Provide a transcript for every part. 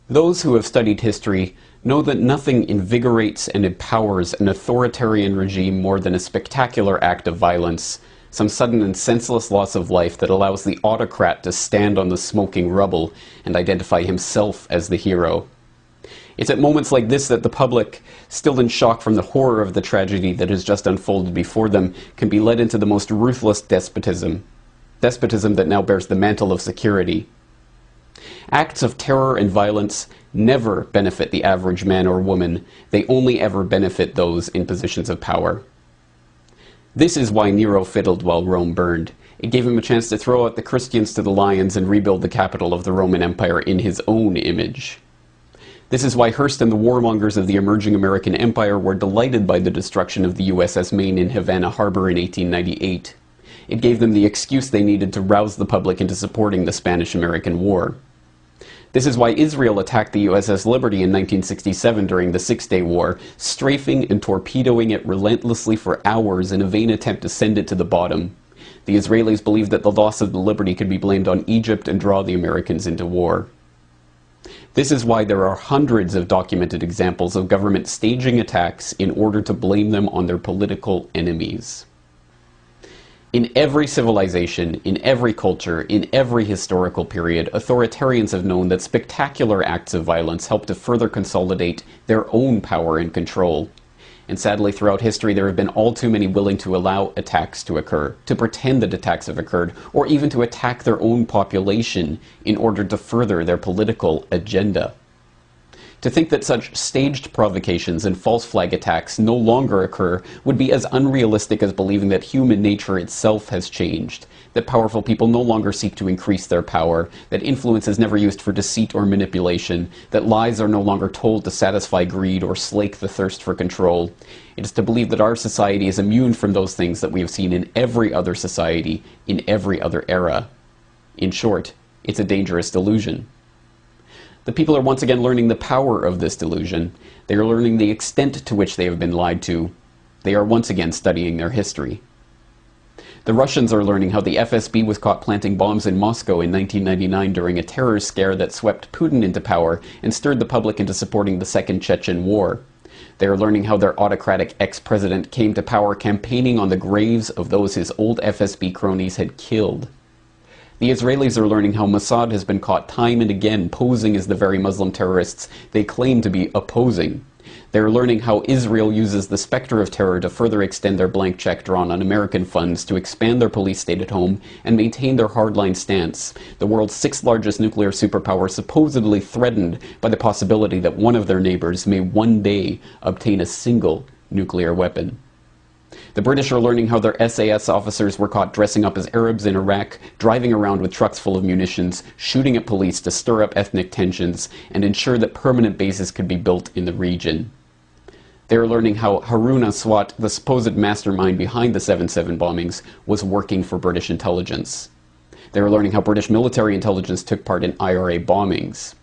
Those who have studied history know that nothing invigorates and empowers an authoritarian regime more than a spectacular act of violence, some sudden and senseless loss of life that allows the autocrat to stand on the smoking rubble and identify himself as the hero. It's at moments like this that the public, still in shock from the horror of the tragedy that has just unfolded before them, can be led into the most ruthless despotism that now bears the mantle of security. Acts of terror and violence never benefit the average man or woman. They only ever benefit those in positions of power. This is why Nero fiddled while Rome burned. It gave him a chance to throw out the Christians to the lions and rebuild the capital of the Roman Empire in his own image. This is why Hearst and the warmongers of the emerging American Empire were delighted by the destruction of the USS Maine in Havana Harbor in 1898. It gave them the excuse they needed to rouse the public into supporting the Spanish-American War. This is why Israel attacked the USS Liberty in 1967 during the Six-Day War, strafing and torpedoing it relentlessly for hours in a vain attempt to send it to the bottom. The Israelis believed that the loss of the Liberty could be blamed on Egypt and draw the Americans into war. This is why there are hundreds of documented examples of government staging attacks in order to blame them on their political enemies. In every civilization, in every culture, in every historical period, authoritarians have known that spectacular acts of violence help to further consolidate their own power and control. And sadly, throughout history, there have been all too many willing to allow attacks to occur, to pretend that attacks have occurred, or even to attack their own population in order to further their political agenda. To think that such staged provocations and false flag attacks no longer occur would be as unrealistic as believing that human nature itself has changed, that powerful people no longer seek to increase their power, that influence is never used for deceit or manipulation, that lies are no longer told to satisfy greed or slake the thirst for control. It is to believe that our society is immune from those things that we have seen in every other society, in every other era. In short, it's a dangerous delusion. The people are once again learning the power of this delusion. They are learning the extent to which they have been lied to. They are once again studying their history. The Russians are learning how the FSB was caught planting bombs in Moscow in 1999 during a terror scare that swept Putin into power and stirred the public into supporting the Second Chechen War. They are learning how their autocratic ex-president came to power campaigning on the graves of those his old FSB cronies had killed. The Israelis are learning how Mossad has been caught time and again posing as the very Muslim terrorists they claim to be opposing. They are learning how Israel uses the specter of terror to further extend their blank check drawn on American funds to expand their police state at home and maintain their hardline stance, the world's sixth largest nuclear superpower supposedly threatened by the possibility that one of their neighbors may one day obtain a single nuclear weapon. The British are learning how their SAS officers were caught dressing up as Arabs in Iraq, driving around with trucks full of munitions, shooting at police to stir up ethnic tensions, and ensure that permanent bases could be built in the region. They are learning how Harun Aswat, the supposed mastermind behind the 7/7 bombings, was working for British intelligence. They are learning how British military intelligence took part in IRA bombings.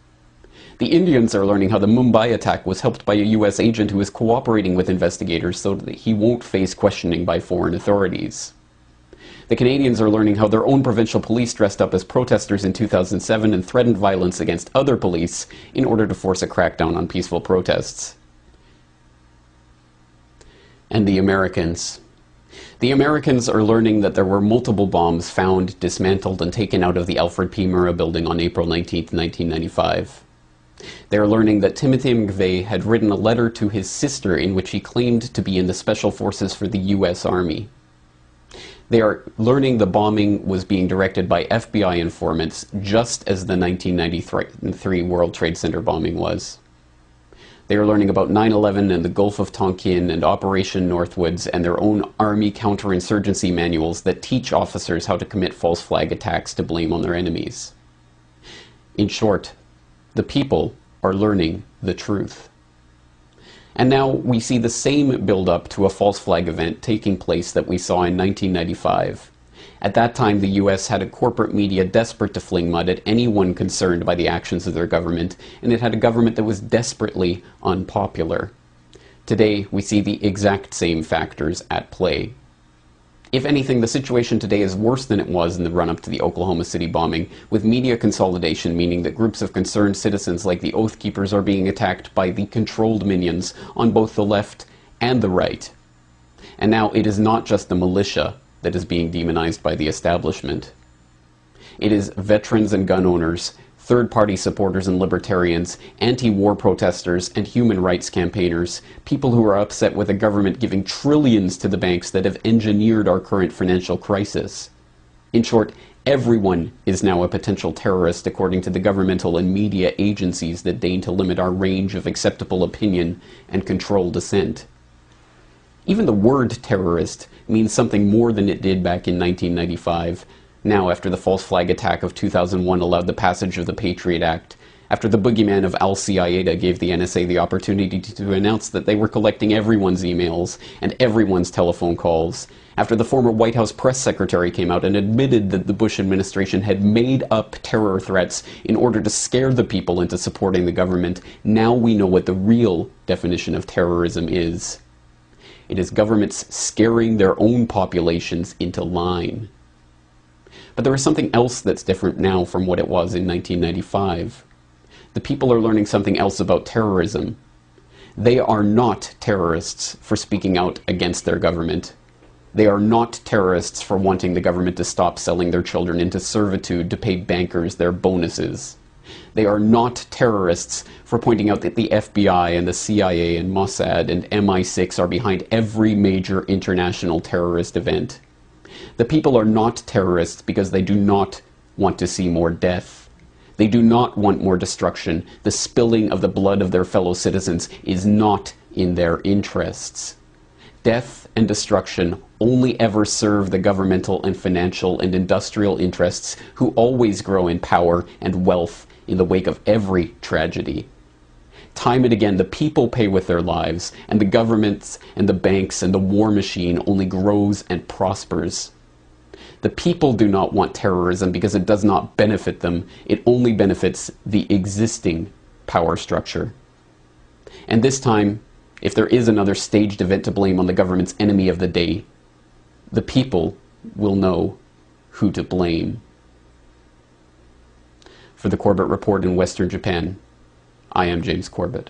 The Indians are learning how the Mumbai attack was helped by a US agent who is cooperating with investigators so that he won't face questioning by foreign authorities. The Canadians are learning how their own provincial police dressed up as protesters in 2007 and threatened violence against other police in order to force a crackdown on peaceful protests. And the Americans. The Americans are learning that there were multiple bombs found, dismantled, and taken out of the Alfred P. Murrah building on April 19, 1995. They are learning that Timothy McVeigh had written a letter to his sister in which he claimed to be in the Special Forces for the US Army. They are learning the bombing was being directed by FBI informants, just as the 1993 World Trade Center bombing was. They are learning about 9/11 and the Gulf of Tonkin and Operation Northwoods and their own Army counterinsurgency manuals that teach officers how to commit false flag attacks to blame on their enemies. In short, the people are learning the truth. And now we see the same build-up to a false flag event taking place that we saw in 1995. At that time, the US had a corporate media desperate to fling mud at anyone concerned by the actions of their government, and it had a government that was desperately unpopular. Today, we see the exact same factors at play. If anything, the situation today is worse than it was in the run-up to the Oklahoma City bombing, with media consolidation meaning that groups of concerned citizens like the Oath Keepers are being attacked by the controlled minions on both the left and the right. And now it is not just the militia that is being demonized by the establishment. It is veterans and gun owners, third-party supporters and libertarians, anti-war protesters and human rights campaigners, people who are upset with a government giving trillions to the banks that have engineered our current financial crisis. In short, everyone is now a potential terrorist according to the governmental and media agencies that deign to limit our range of acceptable opinion and control dissent. Even the word terrorist means something more than it did back in 1995, now after the false flag attack of 2001 allowed the passage of the Patriot Act, after the boogeyman of C.I.A. gave the NSA the opportunity to announce that they were collecting everyone's emails and everyone's telephone calls, after the former White House press secretary came out and admitted that the Bush administration had made up terror threats in order to scare the people into supporting the government, now we know what the real definition of terrorism is. It is governments scaring their own populations into line. But there is something else that's different now from what it was in 1995. The people are learning something else about terrorism. They are not terrorists for speaking out against their government. They are not terrorists for wanting the government to stop selling their children into servitude to pay bankers their bonuses. They are not terrorists for pointing out that the FBI and the CIA and Mossad and MI6 are behind every major international terrorist event. The people are not terrorists because they do not want to see more death. They do not want more destruction. The spilling of the blood of their fellow citizens is not in their interests. Death and destruction only ever serve the governmental and financial and industrial interests who always grow in power and wealth in the wake of every tragedy. Time and again, the people pay with their lives, and the governments and the banks and the war machine only grows and prospers. The people do not want terrorism because it does not benefit them. It only benefits the existing power structure. And this time, if there is another staged event to blame on the government's enemy of the day, the people will know who to blame. For the Corbett Report in Western Japan, I am James Corbett.